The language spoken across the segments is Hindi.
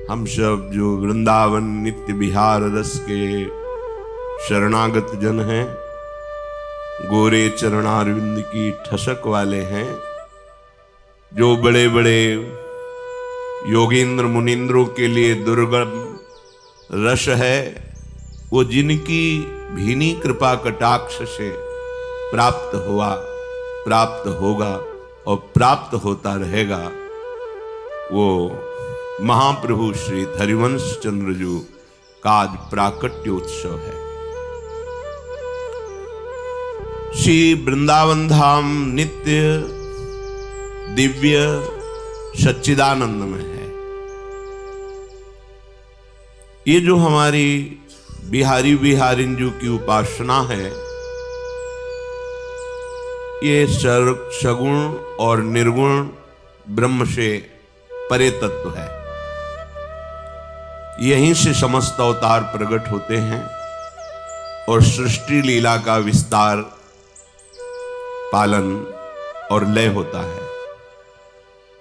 हम सब जो वृंदावन नित्य विहार रस के शरणागत जन हैं, गोरे चरणारविंद की ठसक वाले हैं, जो बड़े बड़े योगेंद्र मुनिंद्रों के लिए दुर्गम रस है, वो जिनकी भीनी कृपा कटाक्ष से प्राप्त हुआ, प्राप्त होगा और प्राप्त होता रहेगा, वो महाप्रभु श्री हरिवंश चंद्र जी का आज प्राकट्योत्सव है। श्री वृंदावन धाम नित्य दिव्य सच्चिदानंद में है। ये जो हमारी बिहारी बिहारिंजू की उपासना है, ये सगुण और निर्गुण ब्रह्म से परे तत्व है। यहीं से समस्त अवतार प्रकट होते हैं और सृष्टि लीला का विस्तार, पालन और लय होता है।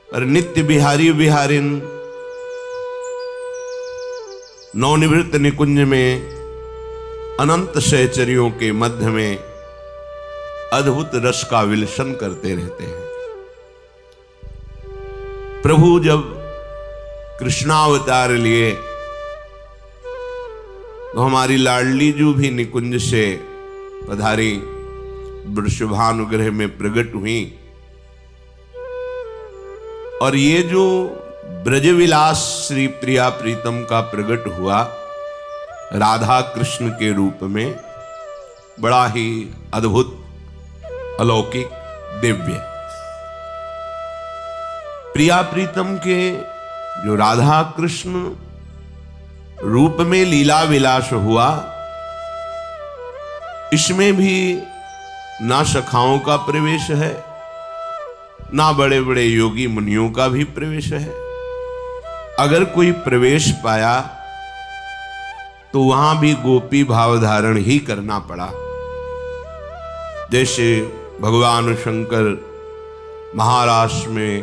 और नित्य बिहारी बिहारिन नवनिवृत्त निकुंज में अनंत सहचरियों के मध्य में अद्भुत रस का विलसन करते रहते हैं। प्रभु जब कृष्णावतार लिए तो हमारी लाडली जू भी निकुंज से पधारी, वृषभानुग्रह में प्रकट हुई। और ये जो ब्रजविलास श्री प्रिया प्रीतम का प्रकट हुआ राधा कृष्ण के रूप में, बड़ा ही अद्भुत, अलौकिक, दिव्य। प्रिया प्रीतम के जो राधा कृष्ण रूप में लीला विलास हुआ, इसमें भी ना सखाओं का प्रवेश है, ना बड़े बड़े योगी मुनियों का भी प्रवेश है। अगर कोई प्रवेश पाया तो वहां भी गोपी भाव धारण ही करना पड़ा। जैसे भगवान शंकर महाराष्ट्र में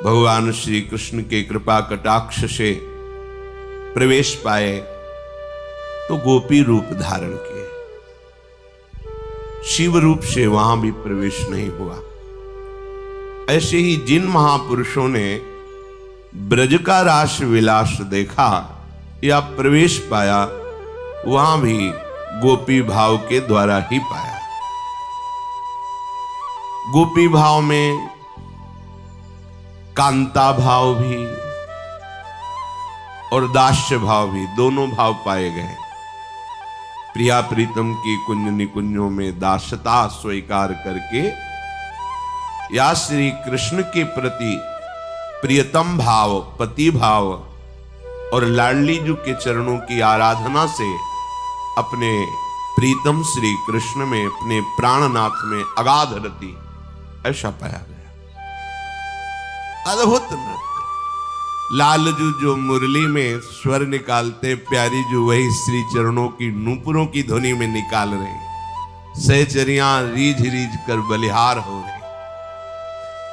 भगवान श्री कृष्ण के कृपा कटाक्ष से प्रवेश पाए तो गोपी रूप धारण किए, शिव रूप से वहां भी प्रवेश नहीं हुआ। ऐसे ही जिन महापुरुषों ने ब्रज का रास विलास देखा या प्रवेश पाया, वहां भी गोपी भाव के द्वारा ही पाया। गोपी भाव में कांता भाव भी और दास्य भाव भी, दोनों भाव पाए गए। प्रिया प्रीतम की कुंज निकुंजों में दासता स्वीकार करके या श्री कृष्ण के प्रति प्रियतम भाव, पति भाव और लाडली जू के चरणों की आराधना से अपने प्रीतम श्री कृष्ण में, अपने प्राणनाथ में अगाध रति, ऐसा पाया गया। अद्भुत नृत्य। लालजू जो मुरली में स्वर निकालते, प्यारी जू वही श्री चरणों की नूपुरों की ध्वनि में निकाल रहे। सहचरियां रीझ रीझ कर बलिहार हो रहे।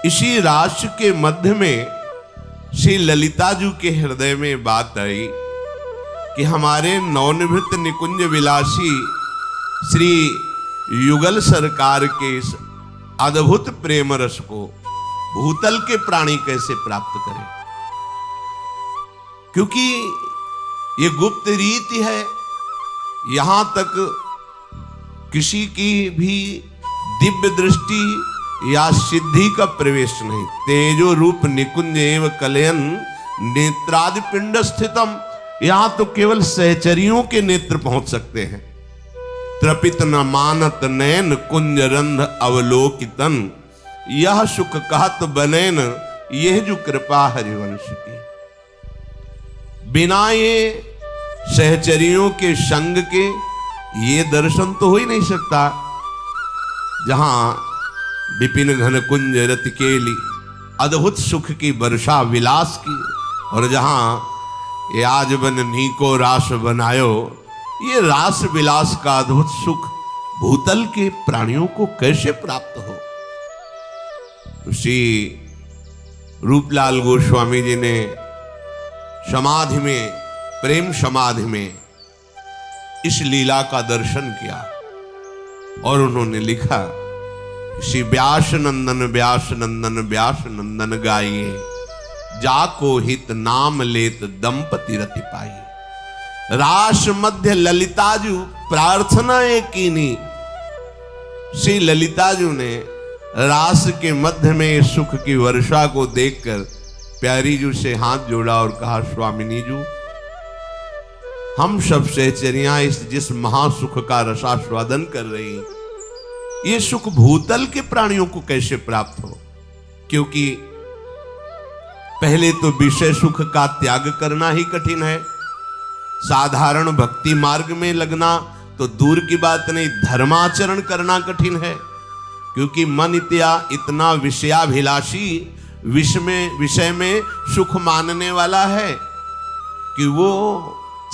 इसी रास के मध्य में श्री ललिता जू के हृदय में बात आई कि हमारे नवनिवृत्त निकुंज विलासी श्री युगल सरकार के इस अद्भुत प्रेम रस को भूतल के प्राणी कैसे प्राप्त करें, क्योंकि ये गुप्त रीति है। यहां तक किसी की भी दिव्य दृष्टि या सिद्धि का प्रवेश नहीं। तेजो रूप निकुंज एवं कलयन नेत्रादि पिंड स्थितम, यहां तो केवल सहचरियों के नेत्र पहुंच सकते हैं। त्रपित न मानत नैन कुंज रंध अवलोकितन, यह सुख कहत बनेन, यह जो कृपा हरिवंश की। बिना ये सहचरियों के संग के ये दर्शन तो हो ही नहीं सकता। जहां विपिन घन कुंज रति केली, अद्भुत सुख की वर्षा विलास की, और जहां ये आज बन नीको रास बनायो, ये रास विलास का अद्भुत सुख भूतल के प्राणियों को कैसे प्राप्त हो। श्री रूपलाल गोस्वामी जी ने समाधि में, प्रेम समाधि में इस लीला का दर्शन किया और उन्होंने लिखा, श्री व्यास नंदन व्यास नंदन व्यास नंदन गाइए, जाको हित नाम लेत दंपति रति पाई। रास मध्य ललिताजू प्रार्थना कीनी। श्री ललिताजू ने रास के मध्य में सुख की वर्षा को देखकर प्यारी जू से हाथ जोड़ा और कहा, स्वामिनी जू, हम सब सहचरियां जिस महासुख का रसास्वादन कर रही, ये सुख भूतल के प्राणियों को कैसे प्राप्त हो? क्योंकि पहले तो विषय सुख का त्याग करना ही कठिन है। साधारण भक्ति मार्ग में लगना तो दूर की बात नहीं, धर्माचरण करना कठिन है। क्योंकि मन इतना विषयाभिलाषी, विषय में सुख मानने वाला है कि वो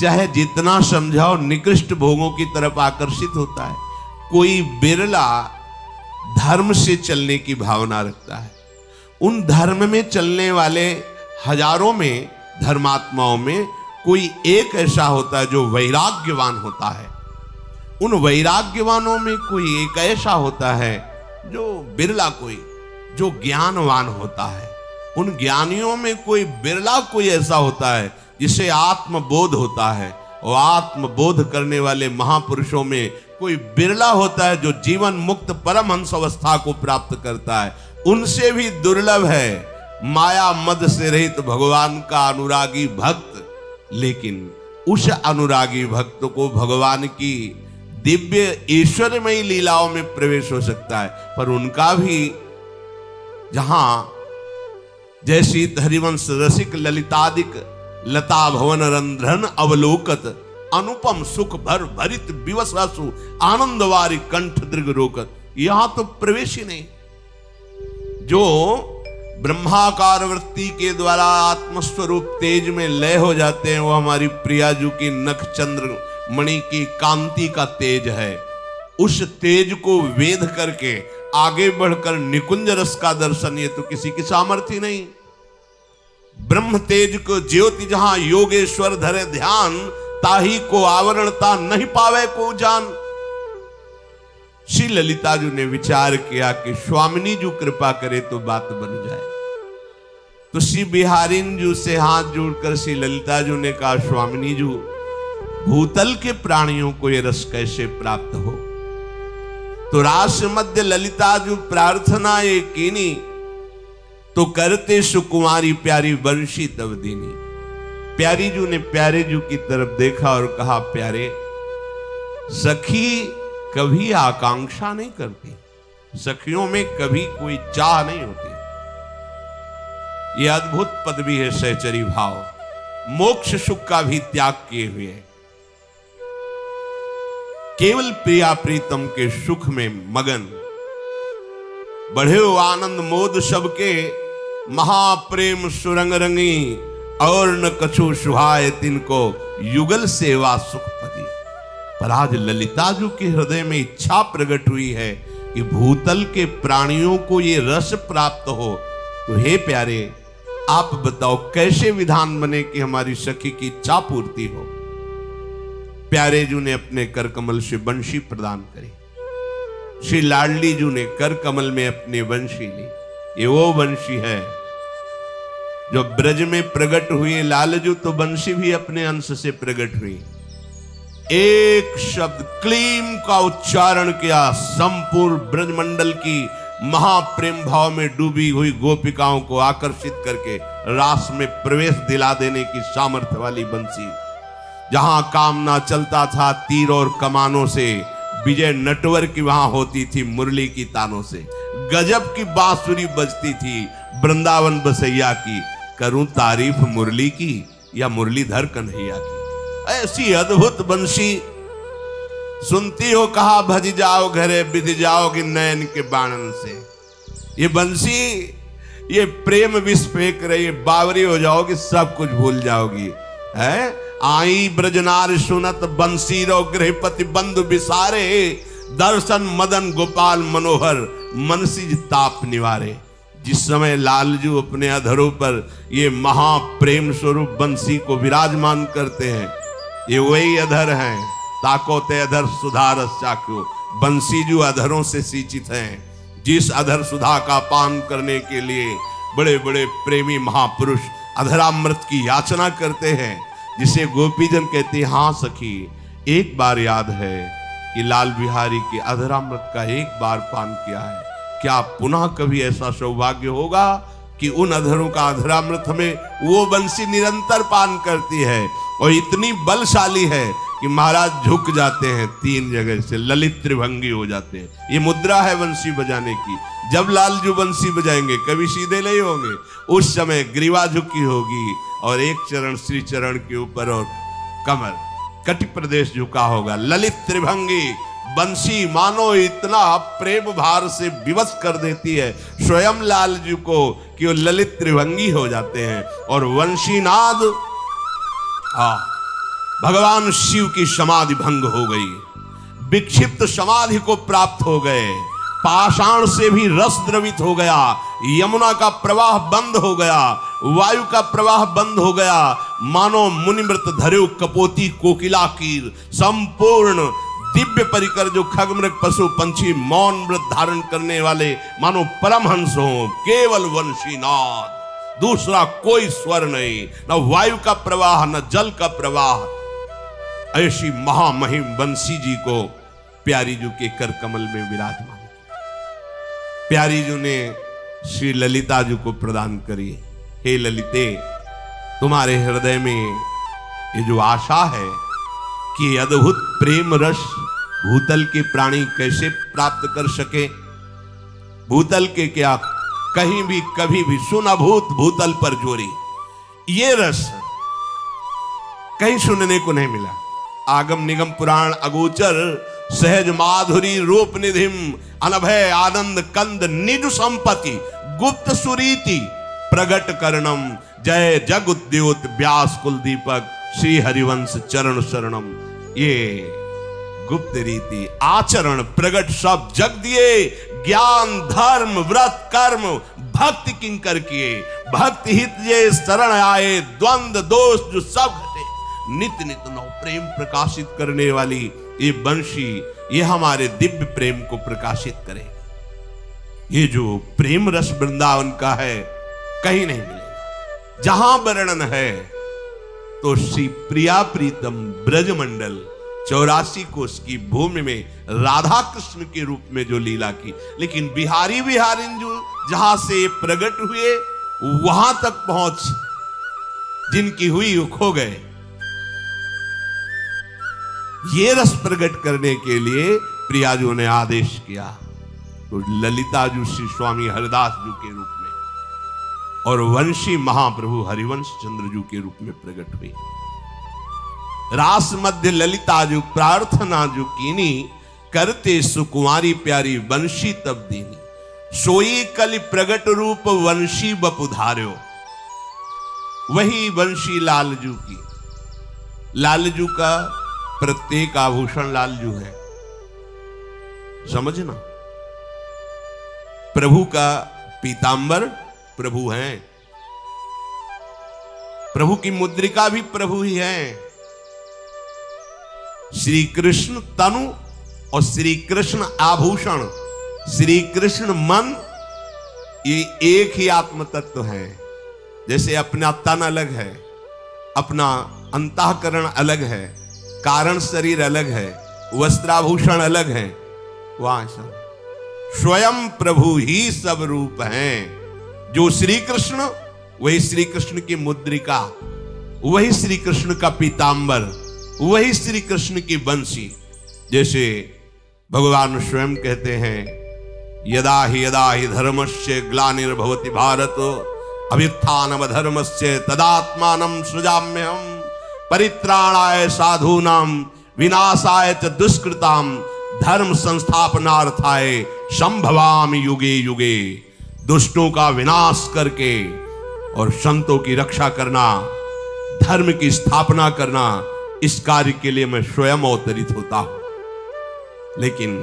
चाहे जितना समझाओ निकृष्ट भोगों की तरफ आकर्षित होता है। कोई बिरला धर्म से चलने की भावना रखता है। उन धर्म में चलने वाले हजारों में धर्मात्माओं में कोई एक ऐसा होता है जो वैराग्यवान होता है। उन वैराग्यवानों में कोई एक ऐसा होता है जो बिरला कोई जो ज्ञानवान होता है। उन ज्ञानियों में कोई बिरला कोई ऐसा होता है जिसे आत्मबोध होता है। और आत्मबोध करने वाले महापुरुषों में कोई बिरला होता है जो जीवन मुक्त परमहंस अवस्था को प्राप्त करता है। उनसे भी दुर्लभ है माया मद से रहित भगवान का अनुरागी भक्त। लेकिन उस अनुरागी भक्त को भगवान की दिव्य ईश्वरमयी लीलाओं में प्रवेश हो सकता है। पर उनका भी जहां जैसी हरिवंश रसिक ललितादिक लता भवन रंध्रन अवलोकत, अनुपम सुख भर भरित विवसासु आनंदवारी कंठ दृग रोकत, यहां तो प्रवेश ही नहीं। जो ब्रह्माकार वृत्ति के द्वारा आत्मस्वरूप तेज में लय हो जाते हैं, वो हमारी प्रियाजू की नख चंद्र मणि की कांति का तेज है। उस तेज को वेध करके आगे बढ़कर निकुंज रस का दर्शन, ये तो किसी की सामर्थ्य नहीं। ब्रह्म तेज को ज्योति जहां योगेश्वर धरे ध्यान, ताही को आवरणता नहीं पावे को जान। श्री ललिताजू ने विचार किया कि स्वामिनी जी कृपा करे तो बात बन जाए। तो श्री बिहारीन जी से हाथ जोड़कर श्री ललिताजू ने कहा, स्वामिनी जी, भूतल के प्राणियों को ये रस कैसे प्राप्त हो? तो रास मध्य ललिताजू प्रार्थना ये कीनी, तो करते सुकुमारी प्यारी वंशी तब दीनी। प्यारी जू ने प्यारे जू की तरफ देखा और कहा, प्यारे, सखी कभी आकांक्षा नहीं करती, सखियों में कभी कोई चाह नहीं होती। यह अद्भुत पदवी है सहचरी भाव, मोक्ष सुख का भी त्याग किए हुए, केवल प्रिया प्रीतम के सुख में मगन। बढ़े हो आनंद मोद सबके, महाप्रेम सुरंग रंगी, और न कछु सुहाए तिनको, युगल सेवा सुख पदी। पर आज ललिताजू के हृदय में इच्छा प्रकट हुई है कि भूतल के प्राणियों को ये रस प्राप्त हो। तो हे प्यारे, आप बताओ कैसे विधान बने कि हमारी सखी की इच्छा पूर्ति हो। प्यारे जू ने अपने कर कमल से बंशी प्रदान करी। श्री लाडली जू ने कर कमल में अपनी बंशी ली। ये वो बंशी है जो ब्रज में प्रकट हुई। लालजू तो बंशी भी अपने अंश से प्रकट हुई। एक शब्द क्लीम का उच्चारण किया, संपूर्ण ब्रजमंडल की महाप्रेम भाव में डूबी हुई गोपिकाओं को आकर्षित करके रास में प्रवेश दिला देने की सामर्थ्य वाली बंसी। जहां कामना चलता था तीर और कमानों से, विजय नटवर की वहां होती थी मुरली की तानों से। गजब की बांसुरी बजती थी वृंदावन बसैया की। करूं तारीफ मुरली की या मुरलीधर कन्हैया की? ऐसी अद्भुत बंशी सुनती हो, कहा भज जाओ घरे बिध जाओगी नयन के बाणन से। ये बंसी, ये प्रेम विष फेंक रही, बावरी हो जाओगी, सब कुछ भूल जाओगी। है आई ब्रजनार सुनत बंसी रो, गृहपति बंधु बिसारे, दर्शन मदन गोपाल मनोहर, मनसिज ताप निवारे। जिस समय लालजू अपने अधरों पर ये महाप्रेम स्वरूप बंसी को विराजमान करते हैं, ये वही अधर हैं। ताको ते अधर सुधारस चाक्यो, बंसीजू अधरों से सिंचित हैं। जिस अधर सुधा का पान करने के लिए बड़े बड़े प्रेमी महापुरुष अधरामृत की याचना करते हैं, जिसे गोपीजन कहते हैं, हाँ सखी एक बार याद है कि लाल बिहारी के अधरामृत का एक बार पान किया है, क्या पुनः कभी ऐसा सौभाग्य होगा कि उन अधरों का अधरामृत हमें वो बंसी निरंतर पान करती है और इतनी बलशाली है कि महाराज झुक जाते हैं, 3 जगह से ललित त्रिभंगी हो जाते हैं। ये मुद्रा है बंसी बजाने की। जब लालजू बंसी बजाएंगे कभी सीधे नहीं होंगे, उस समय ग्रीवा झुकी होगी और एक चरण श्री चरण के ऊपर और कमर कटि प्रदेश झुका होगा। ललित त्रिभंगी बंसी मानो इतना प्रेम भार से विवश कर देती है स्वयं लालजू को कि वो ललित त्रिभंगी हो जाते हैं। और वंशीनाद, भगवान शिव की समाधि भंग हो गई, विक्षिप्त समाधि को प्राप्त हो गए, पाषाण से भी रस द्रवित हो गया, यमुना का प्रवाह बंद हो गया, वायु का प्रवाह बंद हो गया, मानो मुनिमृत धरे कपोती कोकिला कीर संपूर्ण दिव्य परिकर जो खगमृग पशु पंछी मौन व्रत धारण करने वाले मानो परमहंस हो, केवल वंशीनाद, दूसरा कोई स्वर नहीं, न वायु का प्रवाह न जल का प्रवाह। ऐसी महामहिम बंसी जी को प्यारी जी के कर कमल में विराजमान, प्यारी जी ने श्री ललिता जी को प्रदान करी। हे ललिते, तुम्हारे हृदय में ये जो आशा है कि अद्भुत प्रेम रस भूतल के प्राणी कैसे प्राप्त कर सके, भूतल के क्या कहीं भी कभी भी सुनभूत भूतल पर जोरी, ये रस कहीं सुनने को नहीं मिला। आगम निगम पुराण अगोचर सहज माधुरी रूप निधिम अनभय आनंद कंद निज संपत्ति गुप्त सुरीति प्रगट करणम जय जग उद्योत व्यास कुल दीपक श्री हरिवंश चरण शरणम। ये गुप्त रीति आचरण प्रगट सब जग दिए, ज्ञान धर्म व्रत कर्म भक्ति किंकर किए, भक्ति हित ये शरण आए, द्वंद्व दोष जो सब घटे, नित नित नव प्रेम प्रकाशित करने वाली ये बंशी, ये हमारे दिव्य प्रेम को प्रकाशित करे। ये जो प्रेम रस वृंदावन का है कहीं नहीं मिलेगा। जहां वर्णन है तो श्री प्रिया प्रीतम ब्रजमंडल 84 कोष की भूमि में राधा कृष्ण के रूप में जो लीला की, लेकिन बिहारी बिहारिन जो जहां से प्रकट हुए वहां तक पहुंच जिनकी हुई वो खो गए। ये रस प्रकट करने के लिए प्रियाजू ने आदेश किया तो ललिताजू श्री स्वामी हरिदास जी के रूप में और वंशी महाप्रभु हरिवंश चंद्रजू के रूप में प्रकट हुई। रास मध्य ललिताजू प्रार्थना जो कीनी, करते सुकुमारी प्यारी वंशी तब दीनी, सोई कलि प्रगट रूप वंशी बपुधार्यो। वही वंशी लालजू की, लालजू का प्रत्येक आभूषण लालजू है, समझना। प्रभु का पीतांबर प्रभु हैं, प्रभु की मुद्रिका भी प्रभु ही है। श्री कृष्ण तनु और श्री कृष्ण आभूषण, श्री कृष्ण मन, ये एक ही आत्म तत्व है। जैसे अपना तन अलग है, अपना अंतःकरण अलग है, कारण शरीर अलग है, वस्त्राभूषण अलग है, वहां सब स्वयं प्रभु ही सब रूप हैं। जो श्री कृष्ण वही श्री कृष्ण की मुद्रिका, वही श्री कृष्ण का पीतांबर, वही श्री कृष्ण की बंसी। जैसे भगवान स्वयं कहते हैं, यदा ही धर्मस्य ग्लानिर्भवति भारत अभ्युत्थानम धर्मस्य तदात्मानं सृजाम्यहम् परित्राणाय साधूनां विनाशाय च दुष्कृतां धर्म संस्थापनार्थाय संभवामि युगे युगे। दुष्टों का विनाश करके और संतों की रक्षा करना, धर्म की स्थापना करना, इस कार्य के लिए मैं स्वयं अवतरित होता हूं। लेकिन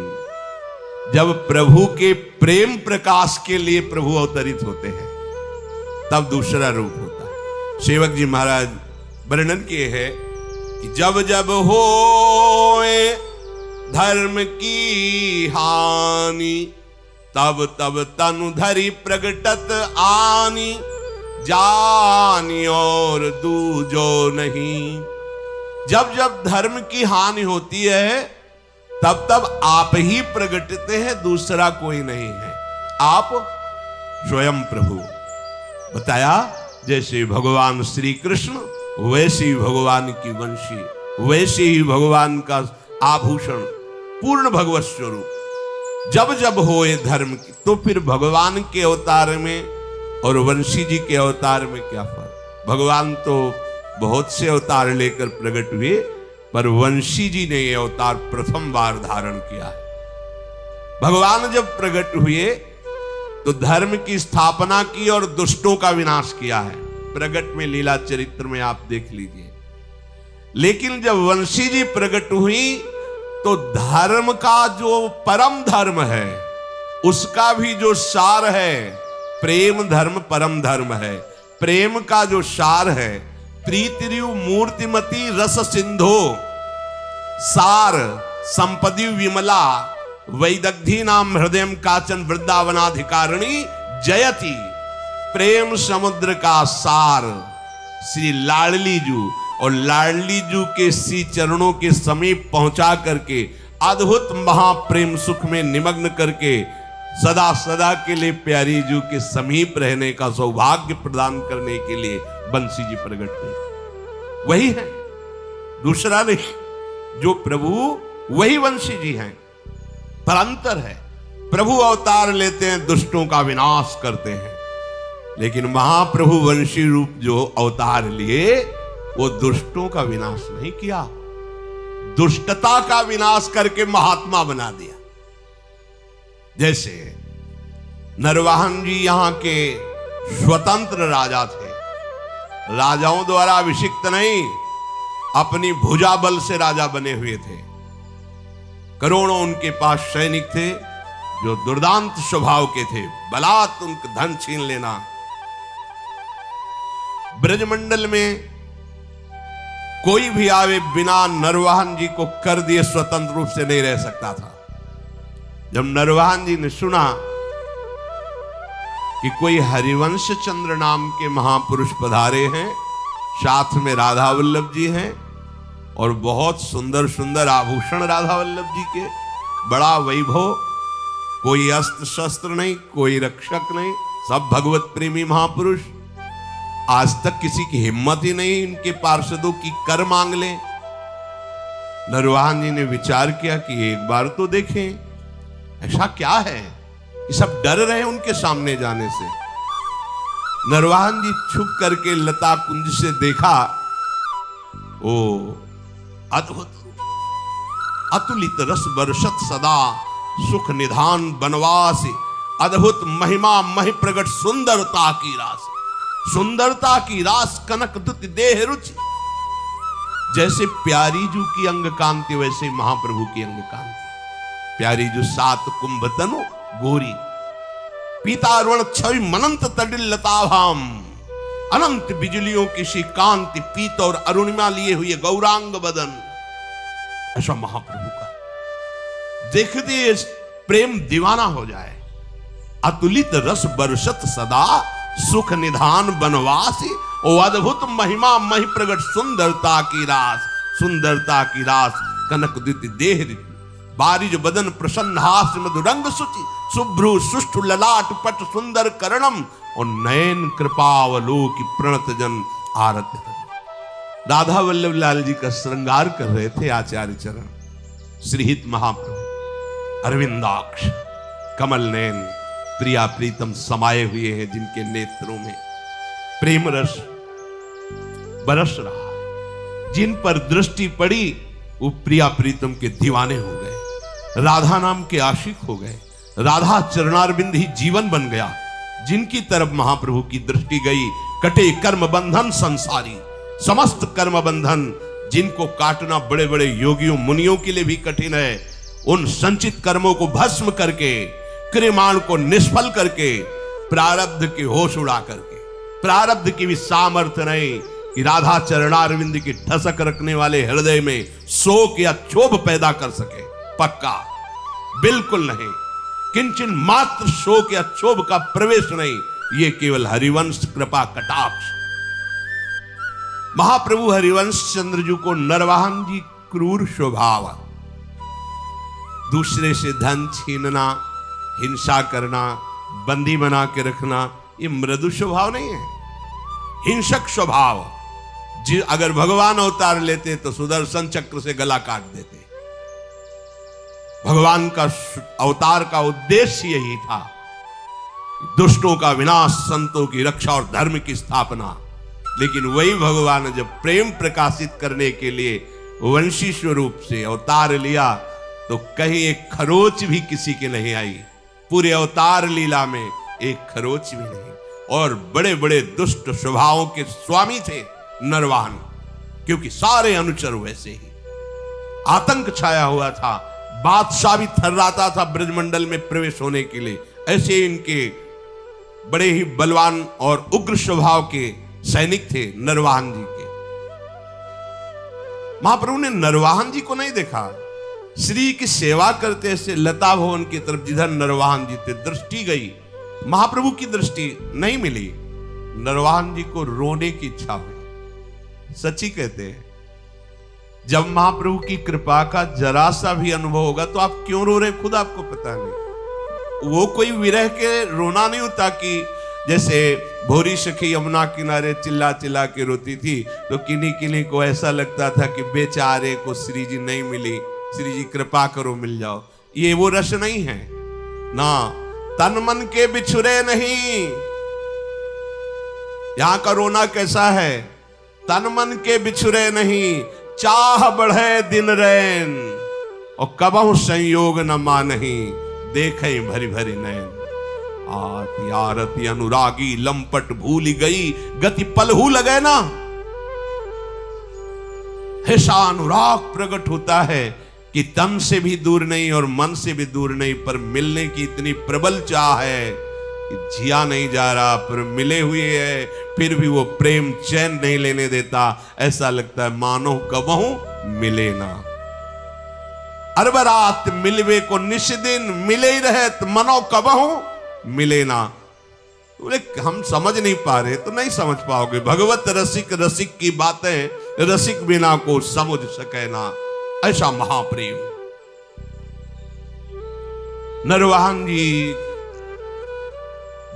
जब प्रभु के प्रेम प्रकाश के लिए प्रभु अवतरित होते हैं तब दूसरा रूप होता है। सेवक जी महाराज वर्णन किए हैं कि जब जब होए धर्म की हानि तब तब तनु धरि प्रगटत आनी जानी और दूजो नहीं। जब जब धर्म की हानि होती है तब तब आप ही प्रगटते हैं, दूसरा कोई नहीं है, आप स्वयं प्रभु। बताया जैसे भगवान श्री कृष्ण वैसे ही भगवान की वंशी, वैसे ही भगवान का आभूषण, पूर्ण भगवत स्वरूप। जब जब होए धर्म की, तो फिर भगवान के अवतार में और वंशी जी के अवतार में क्या फर्क? भगवान तो बहुत से अवतार लेकर प्रकट हुए, पर वंशी जी ने यह अवतार प्रथम बार धारण किया है। भगवान जब प्रकट हुए तो धर्म की स्थापना की और दुष्टों का विनाश किया है। प्रकट में लीला चरित्र में आप देख लीजिए। लेकिन जब वंशी जी प्रकट हुई तो धर्म का जो परम धर्म है उसका भी जो सार है, प्रेम धर्म परम धर्म है, प्रेम का जो सार है, प्रीतिरु मूर्तिमती रस सिंधो सार संपदि विमला वैदग्धी नाम हृदय काचन वृंदावनाधिकारिणी जयति। प्रेम समुद्र का सार श्री लाडली जू और लाडली जू के श्री चरणों के समीप पहुंचा करके अद्भुत महाप्रेम सुख में निमग्न करके सदा सदा के लिए प्यारी जू के समीप रहने का सौभाग्य प्रदान करने के लिए बंसी जी प्रकट हुए। वही है, दूसरा नहीं। जो प्रभु वही वंशी जी हैं, पर अंतर है। प्रभु अवतार लेते हैं, दुष्टों का विनाश करते हैं, लेकिन महाप्रभु वंशी रूप जो अवतार लिए वो दुष्टों का विनाश नहीं किया, दुष्टता का विनाश करके महात्मा बना दिया। जैसे नरवाहन जी यहां के स्वतंत्र राजा थे, राजाओं द्वारा अभिषिक्त नहीं, अपनी भुजा बल से राजा बने हुए थे। करोड़ों उनके पास सैनिक थे जो दुर्दांत स्वभाव के थे, बलात् उनका धन छीन लेना। ब्रजमंडल में कोई भी आवे बिना नरवाहन जी को कर दिए स्वतंत्र रूप से नहीं रह सकता था। जब नरवाहन जी ने सुना कि कोई हरिवंश चंद्र नाम के महापुरुष पधारे हैं, साथ में राधा वल्लभ जी हैं और बहुत सुंदर सुंदर आभूषण राधा वल्लभ जी के, बड़ा वैभव, कोई अस्त्र शस्त्र नहीं, कोई रक्षक नहीं, सब भगवत प्रेमी महापुरुष। आज तक किसी की हिम्मत ही नहीं इनके पार्षदों की कर मांग ले। नरवाहन जी ने विचार किया कि एक बार तो देखें ऐसा क्या है, ये सब डर रहे उनके सामने जाने से। नरवाहन जी छुप करके लता कुंज से देखा, ओ अद्भुत अतुलित रस बरसत सदा सुख निधान बनवास, अद्भुत महिमा महि प्रगट सुंदरता की रास, सुंदरता की रास कनक दुत देह रुचि। जैसे प्यारी जू की अंग कांति वैसे महाप्रभु की अंग कांति। प्यारी जू सात कुंभ तनु गोरी, पीतारुण छवि मनंत तडिल लताभाम, अनंत बिजलियों की सी कांति, पीत और अरुणिमा लिए हुए गौरांग बदन। ऐसा महाप्रभु का देखते प्रेम दीवाना हो जाए। अतुलित रस बरसत सदा सुख निधान बनवासी, ओ अद्भुत महिमा महि प्रगट सुंदरता की रास, सुंदरता की रास कनक द्युति देह रीति, बारिज बदन प्रसन्न हास मधुरंग सुचि, शुभ्रु सुष्ठु ललाट पट सुंदर करणम, और नयन कृपावलोकि प्रणत जन आरत। राधा वल्लभ लाल जी का श्रृंगार कर रहे थे आचार्य चरण, श्रीहित महाप्रभु अरविंदाक्ष कमल नयन प्रिया प्रीतम समाये हुए हैं, जिनके नेत्रों में प्रेम रस बरस रहा है। जिन पर दृष्टि पड़ी वो प्रिया प्रीतम के दीवाने हो गए, राधा नाम के आशिक हो गए, राधा चरणारविंद ही जीवन बन गया। जिनकी तरफ महाप्रभु की दृष्टि गई, कटे कर्म बंधन संसारी, समस्त कर्म बंधन जिनको काटना बड़े बड़े योगियों मुनियों के लिए भी कठिन है, उन संचित कर्मों को भस्म करके, क्रियमाण को निष्फल करके, प्रारब्ध के होश उड़ा करके, प्रारब्ध की भी सामर्थ्य नहीं कि राधा चरणारविंद की ठसक रखने वाले हृदय में शोक या क्षोभ पैदा कर सके। पक्का बिल्कुल नहीं, किंचन मात्र शोक या क्षोभ का प्रवेश नहीं, ये केवल हरिवंश कृपा कटाक्ष। महाप्रभु हरिवंश चंद्र जी को नरवाहन जी क्रूर स्वभाव, दूसरे से धन छीनना, हिंसा करना, बंदी बना के रखना, ये मृदु स्वभाव नहीं है, हिंसक स्वभाव। जी अगर भगवान अवतार लेते तो सुदर्शन चक्र से गला काट देते। भगवान का अवतार का उद्देश्य यही था, दुष्टों का विनाश, संतों की रक्षा और धर्म की स्थापना। लेकिन वही भगवान जब प्रेम प्रकाशित करने के लिए वंशी स्वरूप से अवतार लिया तो कहीं एक खरोच भी किसी के नहीं आई। पूरे अवतार लीला में एक खरोच भी नहीं। और बड़े बड़े दुष्ट स्वभावों के स्वामी थे नरवाहन, क्योंकि सारे अनुचर वैसे ही। आतंक छाया हुआ था, बादशाह भी थर्राता था ब्रजमंडल में प्रवेश होने के लिए। ऐसे इनके बड़े ही बलवान और उग्र स्वभाव के सैनिक थे नरवाहन जी के। महाप्रभु ने नरवाहन जी को नहीं देखा, श्री की सेवा करते से लता भवन की तरफ जिधर नरवाहन जी थे दृष्टि गई, महाप्रभु की दृष्टि नहीं मिली। नरवाहन जी को रोने की इच्छा हुई। सच्ची कहते हैं, जब महाप्रभु की कृपा का जरा सा भी अनुभव होगा तो आप क्यों रो रहे हैं खुद आपको पता नहीं। वो कोई विरह के रोना नहीं होता कि जैसे भोरी सखी यमुना किनारे चिल्ला चिल्ला के रोती थी तो किन्हीं किन्हीं को ऐसा लगता था कि बेचारे को श्री जी नहीं मिली, श्री जी कृपा करो मिल जाओ। ये वो रस नहीं है ना, तन मन के बिछुरे नहीं। यहां का रोना कैसा है, तन मन के बिछुरे नहीं, चाह बढ़े दिन रैन और कबहु संयोग न मानही, देखे भरी भरी नैन। आती आरती अनुरागी लंपट भूल गई, गति पलहू लगे ना। ऐसा अनुराग प्रकट होता है कि तन से भी दूर नहीं और मन से भी दूर नहीं, पर मिलने की इतनी प्रबल चाह है कि जिया नहीं जा रहा, पर मिले हुए है फिर भी वो प्रेम चैन नहीं लेने देता। ऐसा लगता है मानो कबहू मिले ना। अरबरात मिलवे को निश दिन, मिले ही रहे मनो कबहू मिले ना। बोले हम समझ नहीं पा रहे तो नहीं समझ पाओगे। भगवत रसिक रसिक की बातें रसिक बिना को समझ सके ना, ऐसा महाप्रेम। नरवाहन जी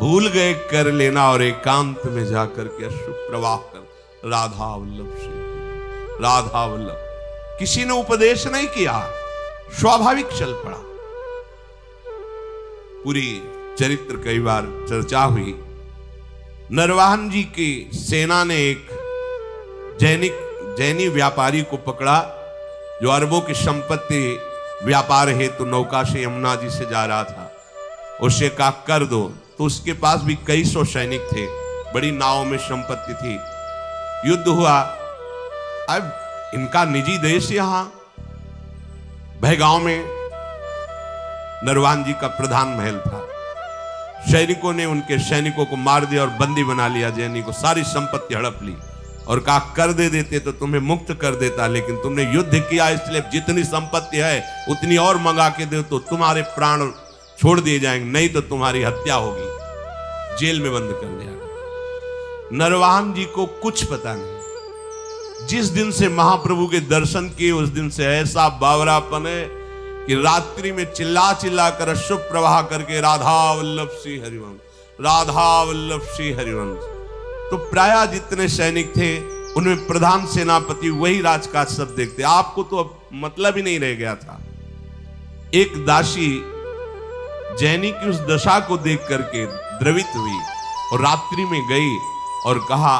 भूल गए कर लेना और एकांत में जाकर के अश्रु प्रवाह कर राधा वल्लभ श्री राधा वल्लभ। किसी ने उपदेश नहीं किया, स्वाभाविक चल पड़ा। पूरी चरित्र कई बार चर्चा हुई। नरवाहन जी की सेना ने एक जैनी व्यापारी को पकड़ा जो अरबों की संपत्ति व्यापार हेतु नौका से यमुना जी से जा रहा था। उसे कहा कर दो, तो उसके पास भी कई सौ सैनिक थे, बड़ी नाव में संपत्ति थी। युद्ध हुआ। अब इनका निजी देश यहां भयगांव में नरवाहन जी का प्रधान महल था। सैनिकों ने उनके सैनिकों को मार दिया और बंदी बना लिया जैनी को, सारी संपत्ति हड़प ली और कहा कर दे देते तो तुम्हें मुक्त कर देता, लेकिन तुमने युद्ध किया इसलिए जितनी संपत्ति है उतनी और मंगा के दो तो तुम्हारे प्राण छोड़ दिए जाएंगे, नहीं तो तुम्हारी हत्या होगी, जेल में बंद कर दिया। नरवाहन जी को कुछ पता नहीं। जिस दिन से महाप्रभु के दर्शन किए उस दिन से ऐसा बावरापन है कि रात्रि में चिल्ला चिल्ला कर अश्रु प्रवाह करके राधा वल्लभ श्री हरिवंश, राधा वल्लभ श्री हरिवंश। तो प्रायः जितने सैनिक थे उनमें प्रधान सेनापति वही राजकाज सब देखते। आपको तो अब मतलब ही नहीं रह गया था। एक दासी जैनी की उस दशा को देख करके द्रवित हुई और रात्रि में गई और कहा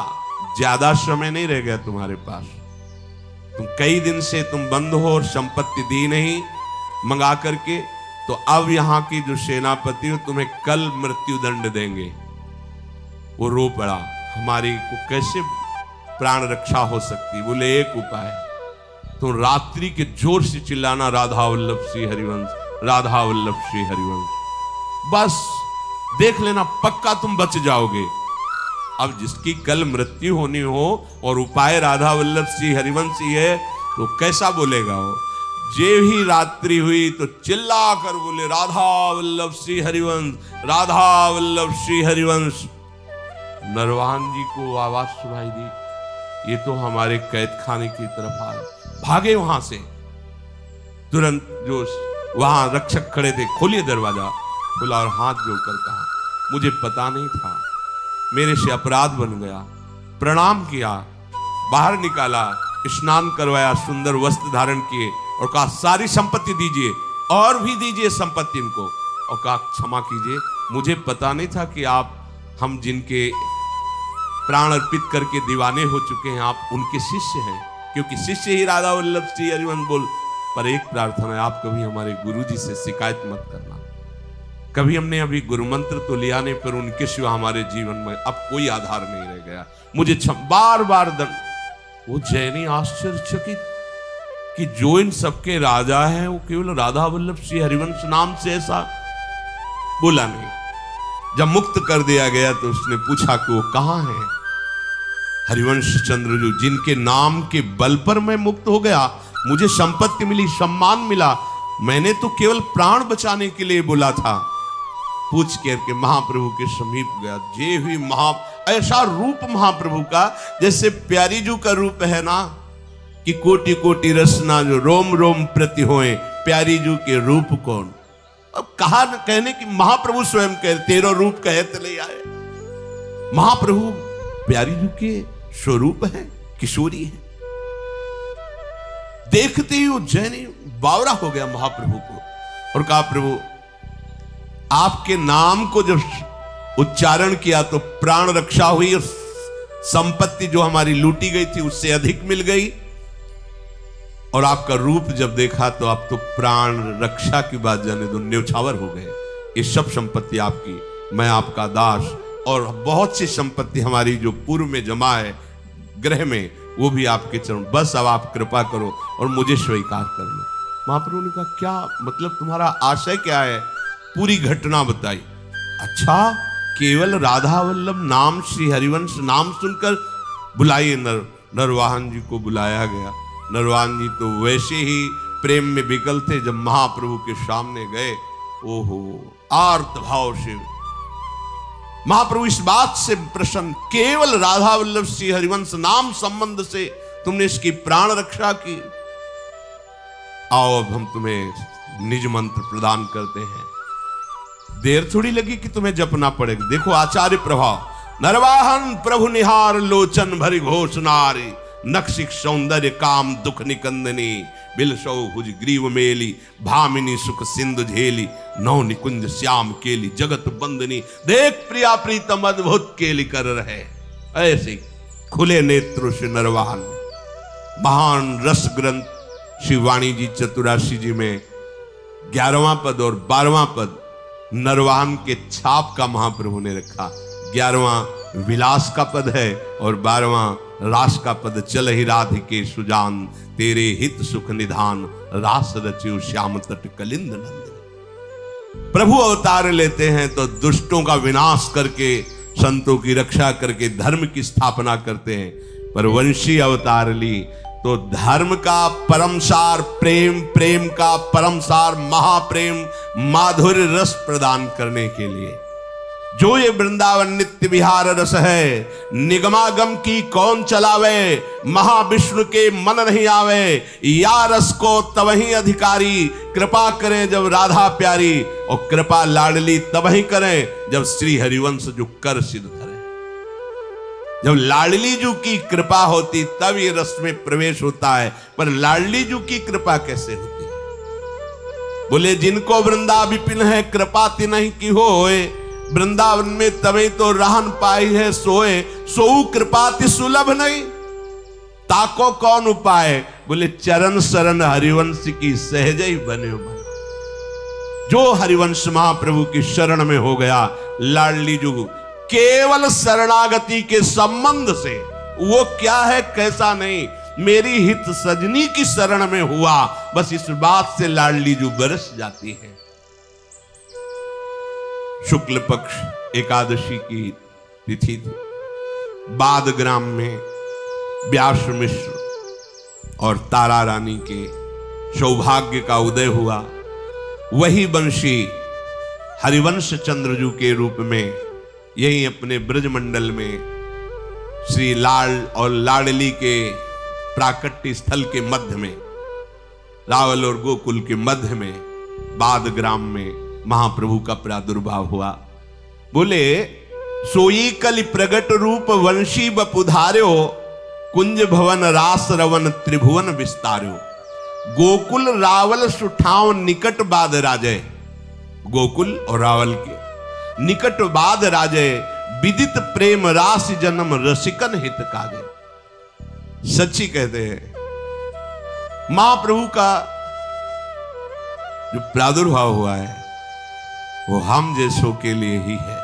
ज्यादा समय नहीं रह गया तुम्हारे पास, तुम कई दिन से तुम बंद हो और संपत्ति दी नहीं मंगा करके, तो अब यहां की जो सेनापति हो तुम्हें कल मृत्यु दंड देंगे। वो रो पड़ा, हमारी को कैसे प्राण रक्षा हो सकती। बोले एक उपाय, तो रात्रि के जोर से चिल्लाना, राधा वल्लभ श्री हरिवंश, राधा वल्लभ श्री हरिवंश। बस देख लेना, पक्का तुम बच जाओगे। अब जिसकी कल मृत्यु होनी हो और उपाय राधा वल्लभ श्री हरिवंश ही है, तो कैसा बोलेगा वो? जे ही रात्रि हुई तो चिल्ला कर बोले, राधा वल्लभ श्री हरिवंश, राधा वल्लभ श्री हरिवंश। नरवाहन जी को आवाज सुनाई दी, ये तो हमारे कैद खाने की तरफ आ रहे। भागे वहां से, तुरंत जो वहां रक्षक खड़े थे, खोलिए दरवाजा। खुला और हाथ जोड़कर कहा, मुझे पता नहीं था, मेरे से अपराध बन गया। प्रणाम किया, बाहर निकाला, स्नान करवाया, सुंदर वस्त्र धारण किए और कहा सारी संपत्ति दीजिए और भी दीजिए संपत्ति इनको। और कहा क्षमा कीजिए, मुझे पता नहीं था कि आप हम जिनके प्राण अर्पित करके दीवाने हो चुके हैं, आप उनके शिष्य हैं। क्योंकि शिष्य ही राधा वल्लभ श्री हरिवंश बोल। पर एक प्रार्थना है, आप कभी हमारे गुरुजी से शिकायत मत करना। कभी हमने अभी गुरु मंत्र तो लिया नहीं, पर उनके सिवा हमारे जीवन में अब कोई आधार नहीं रह गया। मुझे बार बार दंड। वो जैनी आश्चर्यचकित कि जो इन सबके राजा है वो केवल राधा वल्लभ श्री हरिवंश नाम से ऐसा बोला नहीं। जब मुक्त कर दिया गया तो उसने पूछा कि वो कहां है? हरिवंश चंद्र जो जिनके नाम के बल पर मैं मुक्त हो गया, मुझे संपत्ति मिली, सम्मान मिला, मैंने तो केवल प्राण बचाने के लिए बोला था। पूछ करके महाप्रभु के समीप गया। जे हुई ऐसा रूप महाप्रभु का, जैसे प्यारी जू का रूप है ना, कि कोटि कोटि रसना जो रोम रोम प्रति होए, प्यारी जू के रूप कौन। अब कहा कहने की महाप्रभु स्वयं कह, तेरो रूप कहे तले आए। महाप्रभु प्यारी जू के स्वरूप है, किशोरी है। देखते ही वो जैनी बावरा हो गया महाप्रभु को और कहा, प्रभु आपके नाम को जब उच्चारण किया तो प्राण रक्षा हुई और संपत्ति जो हमारी लूटी गई थी उससे अधिक मिल गई। और आपका रूप जब देखा तो आप तो प्राण रक्षा की बात जाने दो, न्यौछावर हो गए। ये सब संपत्ति आपकी, मैं आपका दास, और बहुत सी संपत्ति हमारी जो पूर्व में जमा है ग्रह में, वो भी आपके चरण। बस अब आप कृपा करो और मुझे स्वीकार कर लो। महाप्रभु ने कहा, क्या मतलब, तुम्हारा आशय क्या है? पूरी घटना बताई। अच्छा, केवल राधा वल्लभ नाम श्री हरिवंश नाम सुनकर बुलाइए। नरवाहन जी को बुलाया गया। नरवाहन जी तो वैसे ही प्रेम में विकल थे। जब महाप्रभु के सामने गए, ओहो, आर्त भाव से महाप्रभु इस बात से प्रसन्न, केवल राधा वल्लभ श्री हरिवंश नाम संबंध से तुमने इसकी प्राण रक्षा की। आओ अब हम तुम्हें निज मंत्र प्रदान करते हैं। देर थोड़ी लगी कि तुम्हें जपना पड़ेगा। देखो आचार्य प्रभाव। नरवाहन प्रभु निहार लोचन भरि घोष नारी, नक्षिक सौंदर्य काम दुख निकंदनी, बिलसौ भुज ग्रीव मेली, भामिनी सुख सिंधु झेली, नौ निकुंज श्याम केली, जगत बंदनी, देख प्रिया प्रीतम अद्भुत केली कर रहे। ऐसे खुले नेत्रों से नरवाहन। महान रस ग्रंथ श्री वाणी जी चतुराशी जी में 11वां पद और 12वां पद नरवाहन के छाप का महाप्रभु ने रखा। 11वां विलास का पद है और 12वां रास का पद। चल ही राधिके सुजान, तेरे हित सुख निधान, रास रचियो श्याम तट कलिंद नंद। प्रभु अवतार लेते हैं तो दुष्टों का विनाश करके, संतों की रक्षा करके धर्म की स्थापना करते हैं। पर वंशी अवतार ली तो धर्म का परमसार प्रेम, प्रेम का परमसार महाप्रेम, माधुर्य रस प्रदान करने के लिए। जो ये वृंदावन नित्य विहार रस है, निगमागम की कौन चलावे, महाविष्णु के मन नहीं आवे, या रस को तवही अधिकारी, कृपा करें जब राधा प्यारी, और कृपा लाडली तबही करें जब श्री हरिवंश जो कर सिद्ध करे। जब लाडली जू की कृपा होती तब ये रस में प्रवेश होता है। पर लाडली जू की कृपा कैसे होती है? बोले जिनको वृंदा विपिन है, कृपा तिन्हि की होए, वृंदावन में तभी तो रहन पाई है सोए, सोऊ कृपा ति सुलभ नहीं, ताको कौन उपाय। बोले चरण शरण हरिवंश की सहज ही बने बना। जो हरिवंश महाप्रभु की शरण में हो गया, लाडली जू केवल शरणागति के संबंध से, वो क्या है कैसा नहीं, मेरी हित सजनी की शरण में हुआ, बस इस बात से लाडली जू बरस जाती है। शुक्ल पक्ष एकादशी की तिथि थी। बाद ग्राम में व्यास मिश्र और तारा रानी के सौभाग्य का उदय हुआ। वही वंशी हरिवंश चंद्रजू के रूप में यही अपने ब्रजमंडल में श्री लाल और लाडली के प्राकट्य स्थल के मध्य में, रावल और गोकुल के मध्य में, बाद ग्राम में महाप्रभु का प्रादुर्भाव हुआ। बोले सोई कलि प्रगट रूप वंशी बपुधार्यो, कुंज भवन रास रवन त्रिभुवन विस्तार्यो। गोकुल रावल सुठाव निकट बाद राजय, गोकुल और रावल के निकट बाद राजय, विदित प्रेम रास जन्म रसिकन हित काजे। सच्ची कहते हैं महाप्रभु का जो प्रादुर्भाव हुआ है वो हम जैसों के लिए ही है।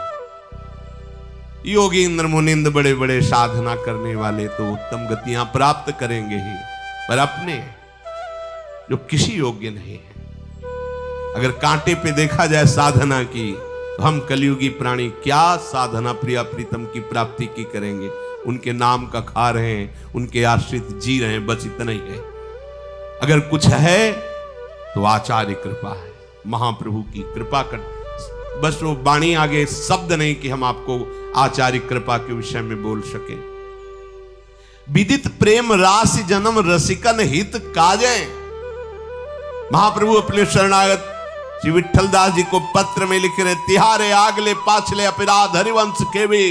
योगींद्र मुनिंद्र बड़े बड़े साधना करने वाले तो उत्तम गतियां प्राप्त करेंगे ही, पर अपने जो किसी योग्य नहीं है। अगर कांटे पे देखा जाए साधना की तो हम कलयुगी प्राणी क्या साधना प्रिया प्रीतम की प्राप्ति की करेंगे। उनके नाम का खा रहे हैं, उनके आश्रित जी रहे हैं, बस इतना ही है। अगर कुछ है तो आचार्य कृपा है, महाप्रभु की कृपा कर। बस वो वाणी आगे शब्द नहीं कि हम आपको आचार्य कृपा के विषय में बोल सके। विदित प्रेम राशि जन्म रसिकन हित काजे। महाप्रभु अपने शरणागत श्री विठल दास जी को पत्र में लिख रहे, तिहारे आगले पाछले अपराध हरिवंश के भी।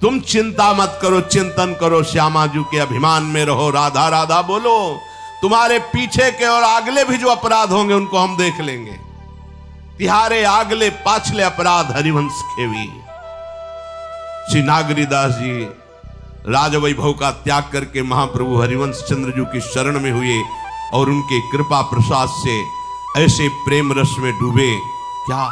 तुम चिंता मत करो, चिंतन करो, श्यामा जी के अभिमान में रहो, राधा राधा बोलो। तुम्हारे पीछे के और आगले भी जो अपराध होंगे उनको हम देख लेंगे। तिहारे आगले पाछले अपराध हरिवंश खेवी। श्री नागरीदास जी राजवैभव का त्याग करके महाप्रभु हरिवंश चंद्रजू की शरण में हुए और उनके कृपा प्रसाद से ऐसे प्रेम रस में डूबे। क्या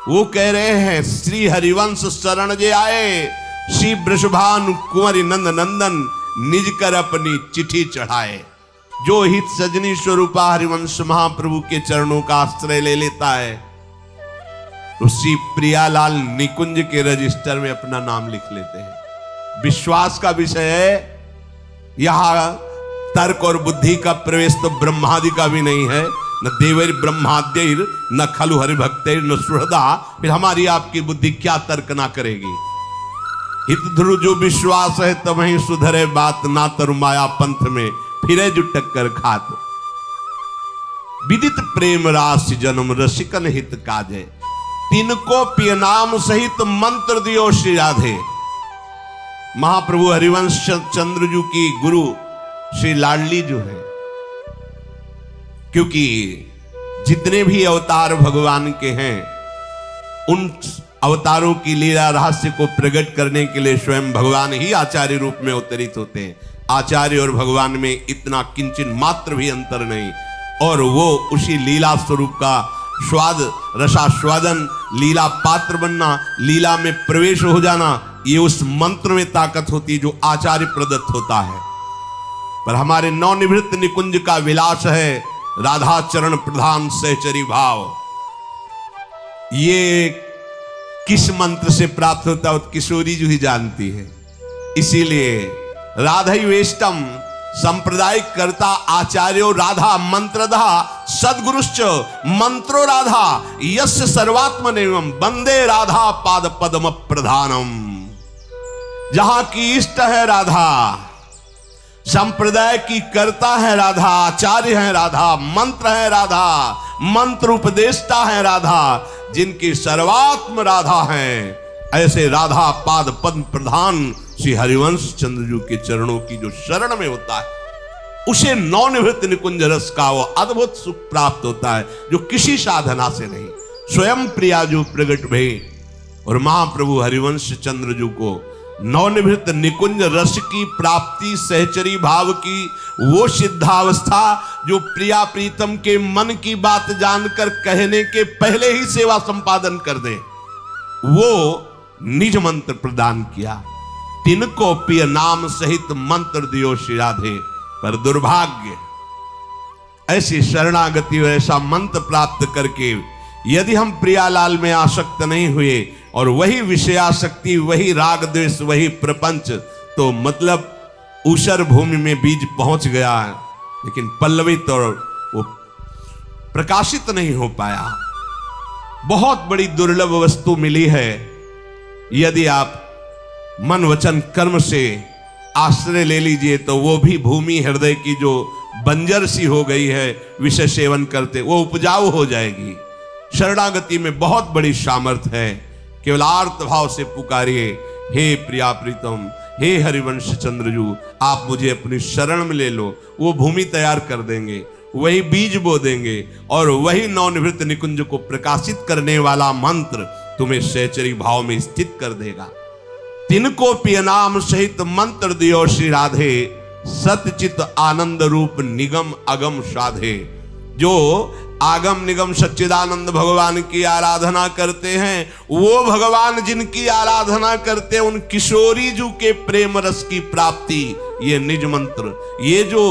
वो कह रहे हैं, श्री हरिवंश शरण जे आए, श्री वृषभानु कुंवरी नंद नंदन निज कर अपनी चिट्ठी चढ़ाए। जो हित सजनी स्वरूपा हरिवंश महाप्रभु के चरणों का आश्रय ले लेता है, उसी प्रियालाल निकुंज के रजिस्टर में अपना नाम लिख लेते हैं। विश्वास का विषय है, यहां तर्क और बुद्धि का प्रवेश तो ब्रह्मादि का भी नहीं है, न देवर ब्रह्माद्यर न खलु हरिभक्तिर न सुहृदा। फिर हमारी आपकी बुद्धि क्या तर्क ना करेगी। हित ध्रुव जो विश्वास है तब ही सुधरे बात, ना तरु माया पंथ में फिरे जो टक्कर खात। विदित प्रेम राशि जन्म रसिकन हित काजे, तिनको पिय नाम सहित मंत्र दियो श्री राधे। महाप्रभु हरिवंश चंद्रजू की गुरु श्री लाडली जो है, क्योंकि जितने भी अवतार भगवान के हैं उन अवतारों की लीला रहस्य को प्रकट करने के लिए स्वयं भगवान ही आचार्य रूप में अवतरित होते हैं। आचार्य और भगवान में इतना किंचन मात्र भी अंतर नहीं, और वो उसी लीला स्वरूप का स्वाद रसास्वादन, लीला पात्र बनना, लीला में प्रवेश हो जाना, ये उस मंत्र में ताकत होती जो आचार्य प्रदत्त होता है। पर हमारे नवनिवृत्त निकुंज का विलास है राधा चरण प्रधान सहचरी भाव। ये किस मंत्र से प्राप्त होता है किशोरी जी ही जानती है। इसीलिए राधैवेष्टम सांप्रदायिक कर्ता आचार्यो राधा मंत्रधा सद्गुरुश्च मंत्रो राधा यस्य सर्वात्मनेवम वंदे राधा पाद पद्म प्रधानम। जहां की इष्ट है राधा, संप्रदाय की कर्ता है राधा, आचार्य है राधा, मंत्र है राधा, मंत्र उपदेष्टा है राधा, जिनकी सर्वात्म राधा है, ऐसे राधा पाद पद्म प्रधान श्री हरिवंश चंद्रजू के चरणों की जो शरण में होता है, उसे नवनिवृत्त निकुंज रस का वो अद्भुत सुख प्राप्त होता है जो किसी साधना से नहीं, स्वयं प्रिया जो प्रकट भई। और महाप्रभु हरिवंश चंद्रजू को नवनिवृत्त निकुंज रस की प्राप्ति, सहचरी भाव की वो सिद्धावस्था जो प्रिया प्रीतम के मन की बात जानकर कहने के पहले ही सेवा संपादन कर दे, वो निज मंत्र प्रदान किया। तिनको पिय नाम सहित मंत्र दियो श्री राधे। पर दुर्भाग्य, ऐसी शरणागति और ऐसा मंत्र प्राप्त करके यदि हम प्रियालाल में आसक्त नहीं हुए और वही विषयासक्ति, वही राग द्वेष, वही प्रपंच, तो मतलब ऊषर भूमि में बीज पहुंच गया है, लेकिन पल्लवित और वो प्रकाशित नहीं हो पाया। बहुत बड़ी दुर्लभ वस्तु मिली है। यदि आप मन वचन कर्म से आश्रय ले लीजिए तो वो भी भूमि हृदय की जो बंजर सी हो गई है विषय सेवन करते, वो उपजाऊ हो जाएगी। शरणागति में बहुत बड़ी सामर्थ्य है। केवल आर्त भाव से पुकारिए, हे प्रिया प्रीतम, हे हरिवंश चंद्रजू, आप मुझे अपनी शरण में ले लो। वो भूमि तैयार कर देंगे, वही बीज बो देंगे और वही नवनिवृत्त निकुंज को प्रकाशित करने वाला मंत्र तुम्हें सहचरी भाव में स्थित कर देगा। तिनको पिय नाम सहित मंत्र दियो श्री राधे, सतचित आनंद रूप निगम अगम साधे। जो आगम निगम सच्चिदानंद भगवान की आराधना करते हैं, वो भगवान जिनकी आराधना करते हैं, उन किशोरी जू के प्रेम रस की प्राप्ति, ये निज मंत्र, ये जो